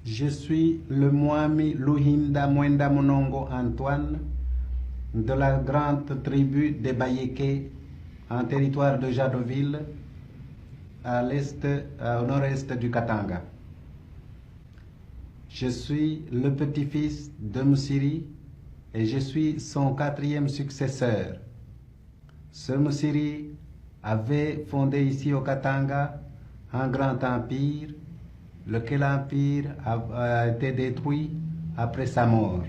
Je suis le Mwami Luhinda Mwenda Monongo Antoine de la grande tribu des Bayéké en territoire de Jadoville au nord-est du Katanga. Je suis le petit-fils de Msiri et je suis son 4e successeur. Ce Msiri avait fondé ici au Katanga un grand empire, lequel empire a été détruit après sa mort.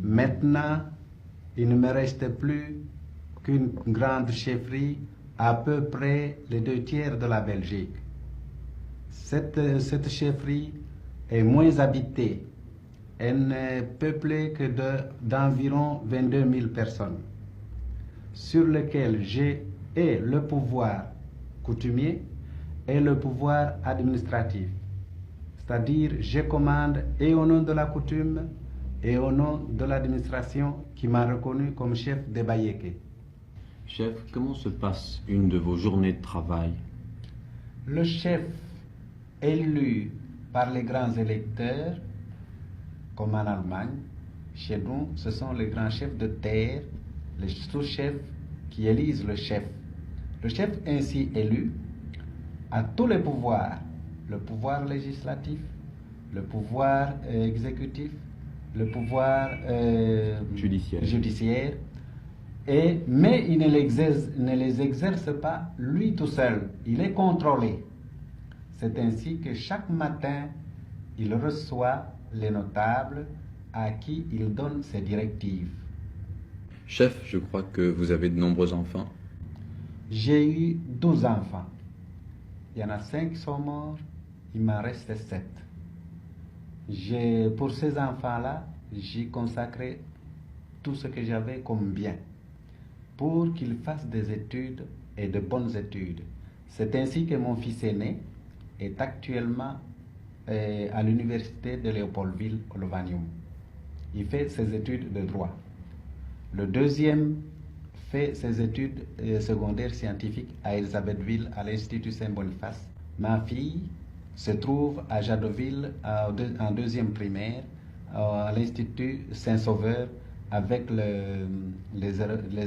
Maintenant, il ne me reste plus qu'une grande chefferie, à peu près les 2/3 de la Belgique. Cette chefferie est moins habitée. Elle n'est peuplée que d'environ 22 000 personnes, sur lesquelles j'ai le pouvoir coutumier et le pouvoir administratif. C'est-à-dire, je commande et au nom de la coutume et au nom de l'administration qui m'a reconnu comme chef des Bayéké. Chef, comment se passe une de vos journées de travail? Le chef élu par les grands électeurs, comme en Allemagne, chez nous, ce sont les grands chefs de terre, les sous-chefs qui élisent le chef. Le chef ainsi élu a tous les pouvoirs, le pouvoir législatif, le pouvoir exécutif, le pouvoir judiciaire, mais il ne les exerce pas lui tout seul, il est contrôlé. C'est ainsi que chaque matin, il reçoit les notables à qui il donne ses directives. Chef, je crois que vous avez de nombreux enfants. J'ai eu 12 enfants. Il y en a 5 qui sont morts, il m'en reste 7. Pour ces enfants-là, j'ai consacré tout ce que j'avais comme bien pour qu'ils fassent des études et de bonnes études. C'est ainsi que mon fils aîné est actuellement à l'université de Léopoldville au Lovanium. Il fait ses études de droit. Le deuxième fait ses études secondaires scientifiques à Elisabethville, à l'Institut Saint-Boniface. Ma fille se trouve à Jadoville en 2e primaire, à l'Institut Saint-Sauveur, avec les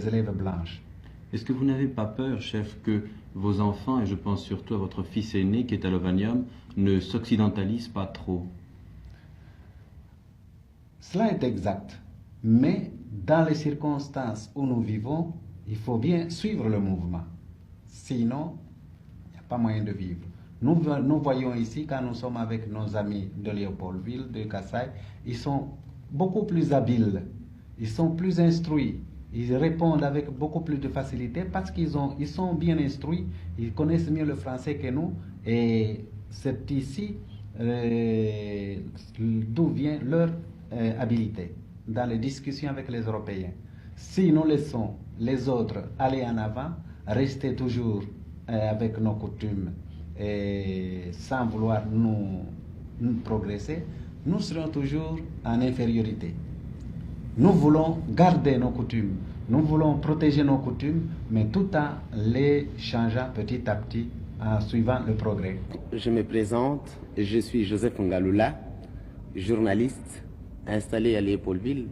élèves blanches. Est-ce que vous n'avez pas peur, chef, que vos enfants, et je pense surtout à votre fils aîné qui est à Lovanium, ne s'occidentalisent pas trop? Cela est exact, mais dans les circonstances où nous vivons, il faut bien suivre le mouvement. Sinon, il n'y a pas moyen de vivre. Nous voyons ici, quand nous sommes avec nos amis de Léopoldville, de Kassai, ils sont beaucoup plus habiles, ils sont plus instruits, ils répondent avec beaucoup plus de facilité parce qu'ils sont bien instruits, ils connaissent mieux le français que nous, et c'est ici d'où vient leur habilité dans les discussions avec les Européens. Si nous laissons les autres aller en avant, rester toujours avec nos coutumes et sans vouloir nous progresser, nous serons toujours en infériorité. Nous voulons garder nos coutumes, nous voulons protéger nos coutumes, mais tout en les changeant petit à petit en suivant le progrès. Je me présente, je suis Joseph Ngalula, journaliste installé à Léopoldville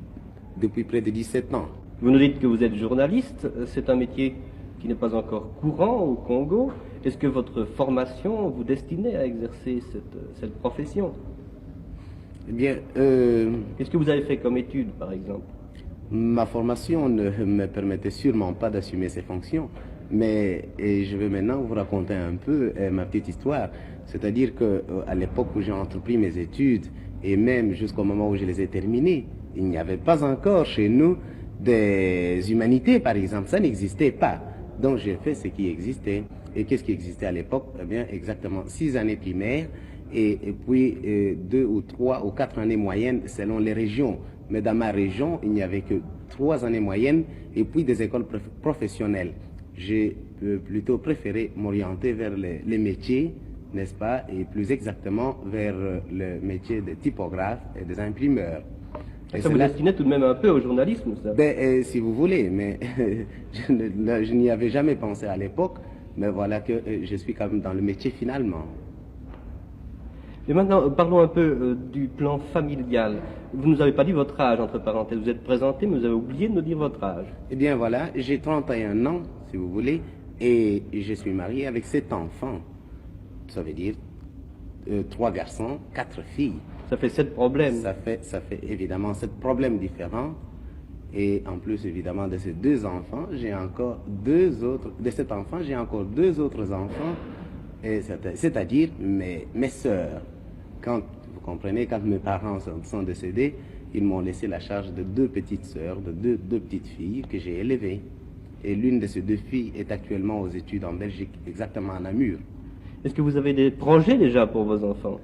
depuis près de 17 ans. Vous nous dites que vous êtes journaliste, c'est un métier qui n'est pas encore courant au Congo. Est-ce que votre formation vous destinait à exercer cette profession? Eh bien, qu'est-ce que vous avez fait comme études, par exemple? Ma formation ne me permettait sûrement pas d'assumer ces fonctions, mais je vais maintenant vous raconter un peu ma petite histoire. C'est-à-dire qu'à l'époque où j'ai entrepris mes études, et même jusqu'au moment où je les ai terminées, il n'y avait pas encore chez nous des humanités, par exemple. Ça n'existait pas. Donc j'ai fait ce qui existait. Et qu'est-ce qui existait à l'époque? Eh bien, exactement 6 années primaires et puis 2 ou 3 ou 4 années moyennes selon les régions. Mais dans ma région, il n'y avait que 3 années moyennes et puis des écoles professionnelles. J'ai plutôt préféré m'orienter vers les métiers, n'est-ce pas, et plus exactement vers le métier de typographe et des imprimeurs. Et ça vous destinait tout de même un peu au journalisme, ça? Si vous voulez, mais je n'y avais jamais pensé à l'époque, mais voilà que je suis quand même dans le métier finalement. Et maintenant, parlons un peu du plan familial. Vous ne nous avez pas dit votre âge, entre parenthèses. Vous êtes présenté, mais vous avez oublié de nous dire votre âge. Eh bien voilà, j'ai 31 ans, si vous voulez, et je suis marié avec 7 enfants. Ça veut dire 3 garçons, 4 filles. Ça fait 7 problèmes. Ça fait évidemment 7 problèmes différents. Et en plus, évidemment, de ces 2 enfants, j'ai encore 2 autres. De cet enfant, j'ai encore 2 autres enfants, c'est-à-dire mes sœurs. Quand, vous comprenez, quand mes parents sont décédés, ils m'ont laissé la charge de 2 petites sœurs, de deux petites filles que j'ai élevées. Et l'une de ces 2 filles est actuellement aux études en Belgique, exactement à Namur. Est-ce que vous avez des projets déjà pour vos enfants?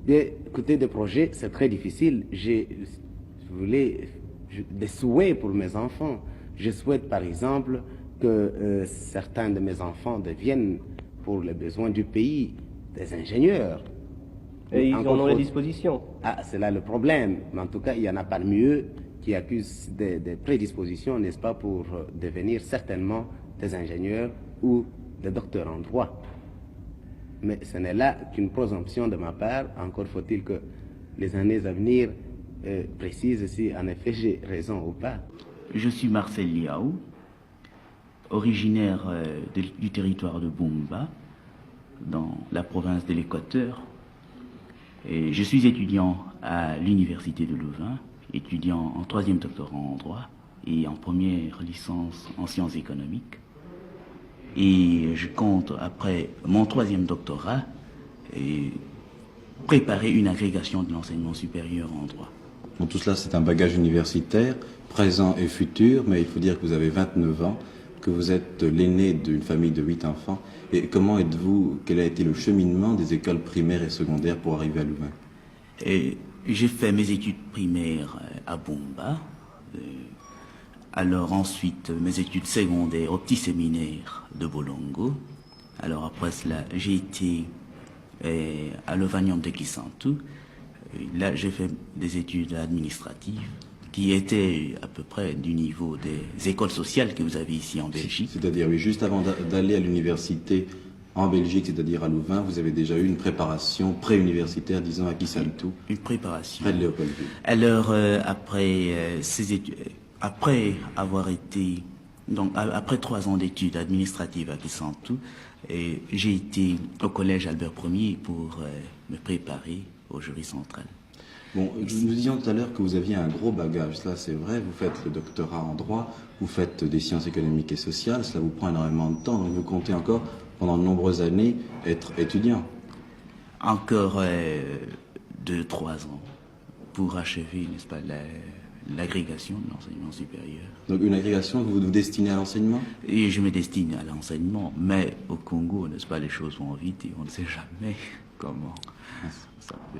Bien, écoutez, des projets, c'est très difficile. J'ai, si vous voulez, des souhaits pour mes enfants. Je souhaite, par exemple, que certains de mes enfants deviennent, pour les besoins du pays, des ingénieurs. Et ils en ont les dispositions. Ah, c'est là le problème. Mais en tout cas, il y en a parmi eux qui accusent des prédispositions, n'est-ce pas, pour devenir certainement des ingénieurs ou des docteurs en droit. Mais ce n'est là qu'une présomption de ma part. Encore faut-il que les années à venir précisent si en effet j'ai raison ou pas. Je suis Marcel Liaou, originaire du territoire de Bumba, dans la province de l'Équateur. Et je suis étudiant à l'université de Louvain, étudiant en 3e doctorat en droit et en première licence en sciences économiques. Et je compte, après mon 3e doctorat, préparer une agrégation de l'enseignement supérieur en droit. Bon, tout cela, c'est un bagage universitaire, présent et futur, mais il faut dire que vous avez 29 ans, que vous êtes l'aîné d'une famille de 8 enfants. Et comment êtes-vous, quel a été le cheminement des écoles primaires et secondaires pour arriver à Louvain? J'ai fait mes études primaires à Bumba. Alors ensuite, mes études secondaires au petit séminaire de Bolongo. Alors après cela, j'ai été à l'Ovanium de Kisantu. Là, j'ai fait des études administratives qui étaient à peu près du niveau des écoles sociales que vous avez ici en Belgique. C'est-à-dire, oui, juste avant d'aller à l'université en Belgique, c'est-à-dire à Louvain, vous avez déjà eu une préparation pré-universitaire, disons, à Kisantu. Une préparation. Près de Léopoldville. Alors, après ces études, après avoir été, donc après 3 ans d'études administratives à Kisantu, j'ai été au collège Albert Ier pour me préparer au jury central. Bon, nous disions tout à l'heure que vous aviez un gros bagage, cela c'est vrai, vous faites le doctorat en droit, vous faites des sciences économiques et sociales, cela vous prend énormément de temps, donc vous comptez encore, pendant de nombreuses années, être étudiant. Encore 2-3 ans pour achever, n'est-ce pas, l'agrégation de l'enseignement supérieur. Donc une agrégation que vous vous destinez à l'enseignement? Et je me destine à l'enseignement, mais au Congo, n'est-ce pas, les choses vont vite et on ne sait jamais comment ça peut.